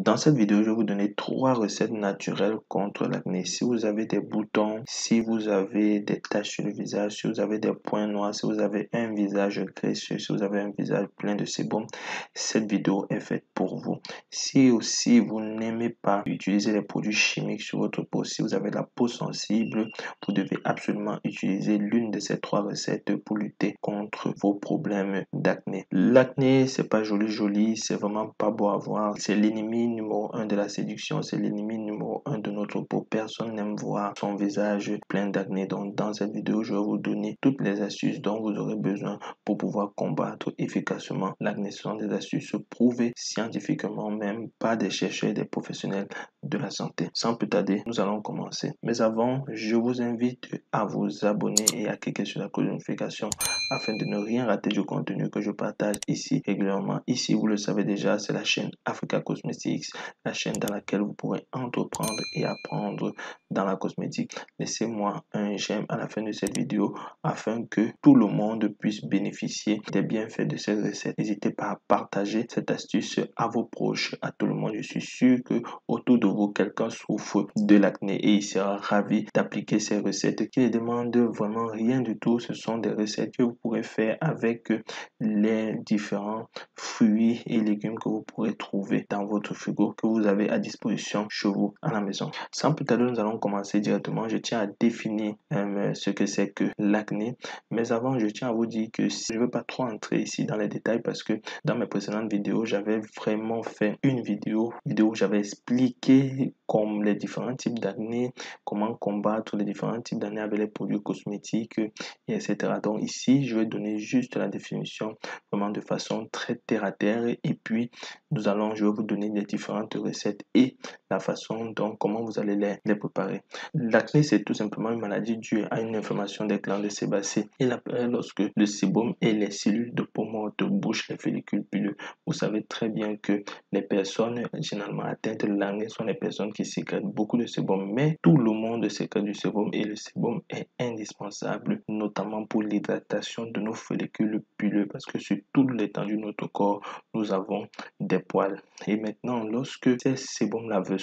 Dans cette vidéo, je vais vous donner 3 recettes naturelles contre l'acné. Si vous avez des boutons, si vous avez des taches sur le visage, si vous avez des points noirs, si vous avez un visage graisseux, si vous avez un visage plein de sébum, cette vidéo est faite pour vous. Si aussi vous n'aimez pas utiliser les produits chimiques sur votre peau, si vous avez la peau sensible, vous devez absolument utiliser l'une de ces 3 recettes pour lutter contre vos problèmes d'acné. L'acné, c'est pas joli, c'est vraiment pas beau à voir. C'est l'ennemi numéro 1 de la séduction, c'est l'ennemi numéro 1 de notre peau. Personne n'aime voir son visage plein d'acné. Donc, dans cette vidéo, je vais vous donner toutes les astuces dont vous aurez besoin pour pouvoir combattre efficacement l'acné. Ce sont des astuces prouvées scientifiquement, même par des chercheurs et des professionnels de la santé. Sans plus tarder, nous allons commencer. Mais avant, je vous invite à vous abonner et à cliquer sur la cloche de notification afin de ne rien rater du contenu que je partage ici régulièrement. Ici, vous le savez déjà, c'est la chaîne Africa Cosmetics, la chaîne dans laquelle vous pourrez entreprendre et apprendre dans la cosmétique. Laissez-moi un j'aime à la fin de cette vidéo afin que tout le monde puisse bénéficier des bienfaits de cette recette. N'hésitez pas à partager cette astuce à vos proches, à tout le monde. Je suis sûr que autour de vous, quelqu'un souffre de l'acné et il sera ravi d'appliquer ces recettes qui ne demandent vraiment rien du tout. Ce sont des recettes que vous pourrez faire avec les différents fruits et légumes que vous pourrez trouver dans votre frigo, que vous avez à disposition chez vous à la maison. Sans plus tarder, nous allons commencer directement. Je tiens à définir ce que c'est que l'acné. Mais avant, je tiens à vous dire que je ne veux pas trop entrer ici dans les détails parce que dans mes précédentes vidéos, j'avais vraiment fait une vidéo où j'avais expliqué comme les différents types d'acné, comment combattre les différents types d'acné avec les produits cosmétiques, etc. Donc ici, je vais donner juste la définition vraiment de façon très terre à terre et puis je vais vous donner les différentes recettes et la façon dont comment vous allez les préparer. L'acné, c'est tout simplement une maladie due à une inflammation des glandes sébacées et lorsque le sébum et les cellules de peau morte bouchent les follicules pileux. Vous savez très bien que les personnes généralement atteintes de l'acné sont les personnes qui sécrètent beaucoup de sébum, mais tout le monde sécrète du sébum et le sébum est indispensable, notamment pour l'hydratation de nos follicules pileux parce que sur toute l'étendue de notre corps, nous avons des poils. Et maintenant, lorsque ces sébums-là veut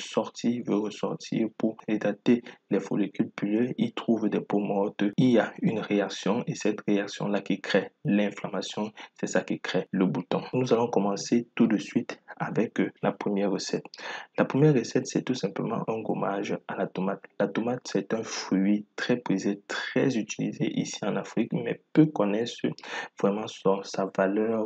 ressortir pour hydrater les follicules pileux, ils trouvent des peaux mortes. Il y a une réaction et cette réaction-là qui crée l'inflammation, c'est ça qui crée le bouton. Nous allons commencer tout de suite avec la première recette. La première recette, c'est tout simplement un gommage à la tomate. La tomate, c'est un fruit très prisé, très utilisé ici en Afrique, mais peu connaissent vraiment sa valeur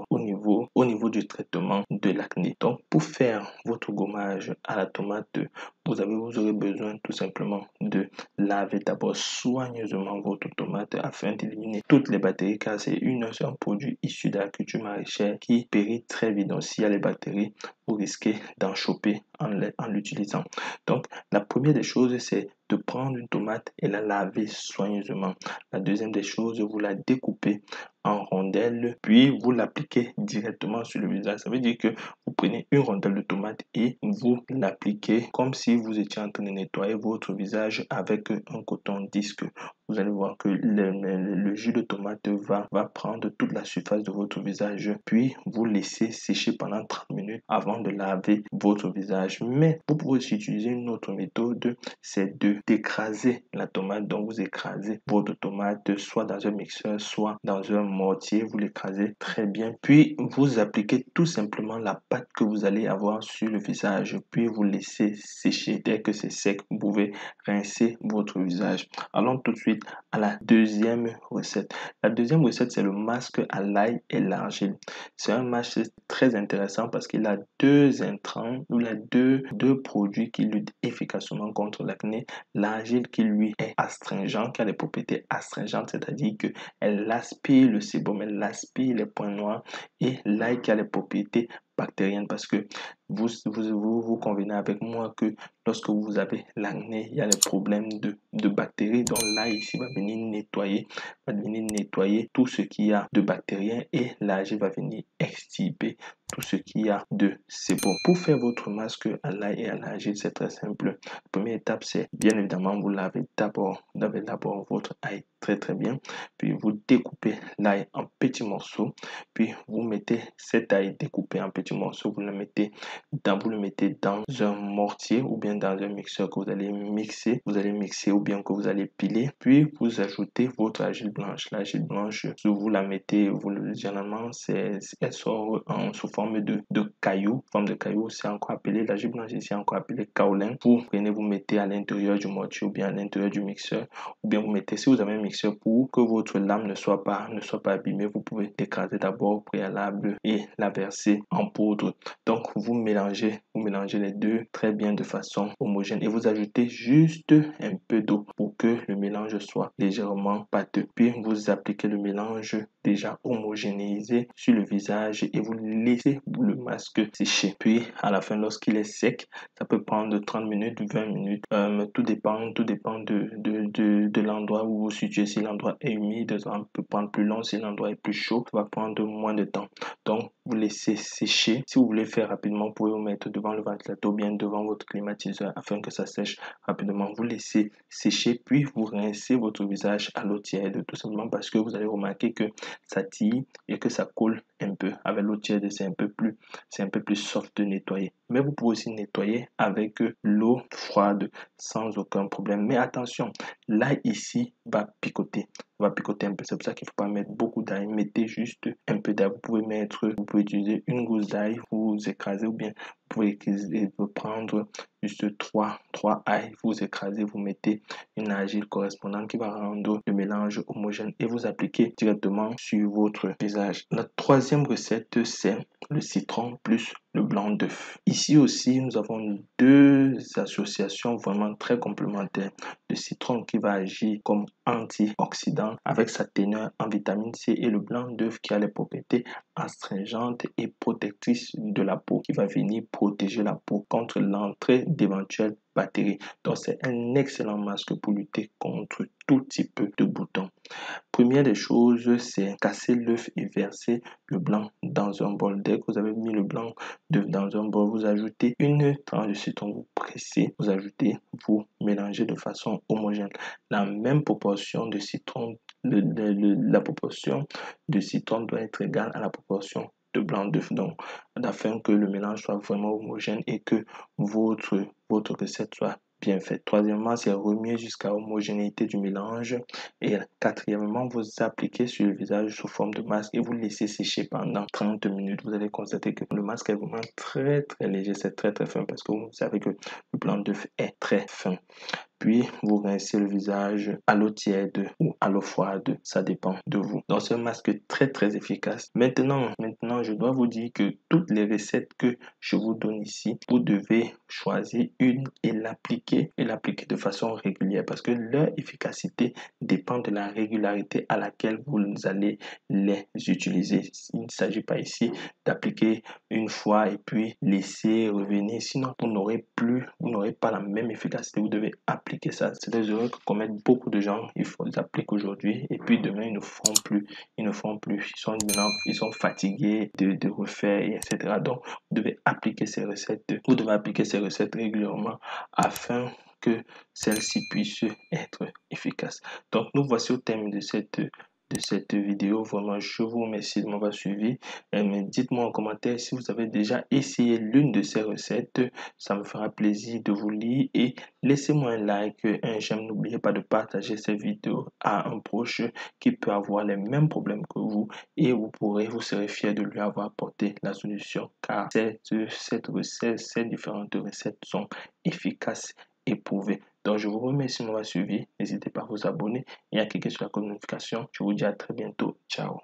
au niveau du traitement de l'acné. Donc, pour faire votre gommage à la tomate, vous aurez besoin tout simplement de laver d'abord soigneusement votre tomate afin d'éliminer toutes les bactéries car c'est un produit issu de la culture maraîchère qui périt très vite. Donc, s'il y a les bactéries, vous risquez d'en choper en l'utilisant. Donc, la première des choses, c'est de prendre une tomate et la laver soigneusement. La deuxième des choses, vous la découpez en rondelles, puis vous l'appliquez directement sur le visage. Ça veut dire que vous prenez une rondelle de tomate et vous l'appliquez comme si vous étiez en train de nettoyer votre visage avec un coton disque. Vous allez voir que le jus de tomate va prendre toute la surface de votre visage, puis vous laissez sécher pendant 30 minutes avant de laver votre visage. Mais vous pouvez aussi utiliser une autre méthode, c'est d'écraser la tomate. Donc vous écrasez votre tomate soit dans un mixeur, soit dans un mortier. Vous l'écrasez très bien, puis vous appliquez tout simplement la pâte que vous allez avoir sur le visage, puis vous laissez sécher. Dès que c'est sec, vous pouvez rincer votre visage. Allons tout de suite à la deuxième recette. La deuxième recette, c'est le masque à l'ail et l'argile. C'est un masque très intéressant parce qu'il a deux intrants, il a deux produits qui luttent efficacement contre l'acné. L'argile qui lui est astringent, qui a des propriétés astringentes, c'est-à-dire qu'elle aspire le sébum, elle aspire les points noirs, et l'ail qui a les propriétés bactériennes parce que vous convenez avec moi que lorsque vous avez l'acné, il y a les problèmes de bactéries. Donc là, ici, va venir nettoyer tout ce qu'il y a de bactérien et là, je va venir extirper tout ce qu'il y a de c'est bon. Pour faire votre masque à l'ail et à l'argile, c'est très simple. La première étape, c'est bien évidemment, vous lavez d'abord votre ail très bien. Puis vous découpez l'ail en petits morceaux. Puis vous mettez cet ail découpé en petits morceaux, vous le mettez dans un mortier ou bien dans un mixeur que vous allez mixer. Vous allez mixer ou bien que vous allez piler. Puis vous ajoutez votre argile blanche. L'argile blanche, si vous la mettez, généralement, elle sort sous forme de cailloux. Forme de cailloux, c'est encore appelé, l'argile blanche ici est encore appelé kaolin. Vous prenez, vous mettez à l'intérieur du mortier ou bien à l'intérieur du mixeur. Ou bien vous mettez, si vous avez un mixeur, pour que votre lame ne soit pas abîmée, vous pouvez l'écraser d'abord au préalable et la verser en poudre. Donc vous mélangez les deux très bien de façon homogène et vous ajoutez juste un peu d'eau pour que le mélange soit légèrement pâteux. Puis vous appliquez le mélange déjà homogénéisé sur le visage et vous laissez le masque sécher. Puis à la fin, lorsqu'il est sec, ça peut prendre 30 minutes, 20 minutes. Tout dépend de l'endroit où vous vous situez. Si l'endroit est humide, ça peut prendre plus long. Si l'endroit est plus chaud, ça va prendre moins de temps. Donc, vous laissez sécher. Si vous voulez faire rapidement, vous pouvez vous mettre devant le ventilateur ou bien devant votre climatiseur afin que ça sèche rapidement. Vous laissez sécher, puis vous rincez votre visage à l'eau tiède, tout simplement parce que vous allez remarquer que ça tire et que ça coule un peu. Avec l'eau tiède, c'est un peu plus soft de nettoyer. Mais vous pouvez aussi nettoyer avec l'eau froide sans aucun problème. Mais attention, l'ail ici va picoter. Va picoter un peu. C'est pour ça qu'il ne faut pas mettre beaucoup d'ail. Mettez juste un peu d'ail. Vous pouvez utiliser une gousse d'ail, vous écrasez ou bien vous pouvez prendre juste 3 ailes, vous écrasez, vous mettez une argile correspondante qui va rendre le mélange homogène et vous appliquez directement sur votre visage. La troisième recette, c'est le citron plus le blanc d'œuf. Ici aussi, nous avons deux associations vraiment très complémentaires. Le citron qui va agir comme antioxydant avec sa teneur en vitamine C et le blanc d'œuf qui a les propriétés astringentes et protectrices de la peau qui va venir protéger la peau contre l'entrée d'éventuelles bactéries. Donc, c'est un excellent masque pour lutter contre tout type de boutons. Première des choses, c'est casser l'œuf et verser le blanc dans un bol. Dès que vous avez mis le blanc d'œuf dans un bol, vous ajoutez une tranche de citron, vous pressez, vous ajoutez, vous mélangez de façon homogène. La même proportion de citron, la proportion de citron doit être égale à la proportion de blanc d'œuf. Donc, afin que le mélange soit vraiment homogène et que votre recette soit bien faite. Troisièmement, c'est remuer jusqu'à homogénéité du mélange. Et quatrièmement, vous appliquez sur le visage sous forme de masque et vous laissez sécher pendant 30 minutes. Vous allez constater que le masque est vraiment très léger, c'est très fin parce que vous savez que le blanc d'œuf est très fin. Puis, vous rincez le visage à l'eau tiède ou à l'eau froide. Ça dépend de vous. Donc, c'est un masque très efficace. Maintenant, je dois vous dire que toutes les recettes que je vous donne ici, vous devez choisir une et l'appliquer de façon régulière parce que leur efficacité dépend de la régularité à laquelle vous allez les utiliser. Il ne s'agit pas ici d'appliquer une fois et puis laisser revenir. Sinon, vous n'aurez pas la même efficacité. Vous devez appliquer ça. C'est des erreurs que commettent beaucoup de gens. Ils appliquent aujourd'hui et puis demain, ils ne feront plus. Ils sont fatigués de refaire, etc. Donc, vous devez appliquer ces recettes. Vous devez appliquer ces recettes régulièrement afin que celles-ci puissent être efficaces. Donc, nous voici au terme de cette vidéo. Vraiment, je vous remercie de m'avoir suivi. Mais dites-moi en commentaire si vous avez déjà essayé l'une de ces recettes. Ça me fera plaisir de vous lire et laissez-moi un like, un j'aime. N'oubliez pas de partager cette vidéo à un proche qui peut avoir les mêmes problèmes que vous et vous serez fier de lui avoir apporté la solution car ces différentes recettes sont efficaces et prouvées. Donc, je vous remercie de m'avoir suivi. N'hésitez pas à vous abonner et à cliquer sur la notification. Je vous dis à très bientôt. Ciao.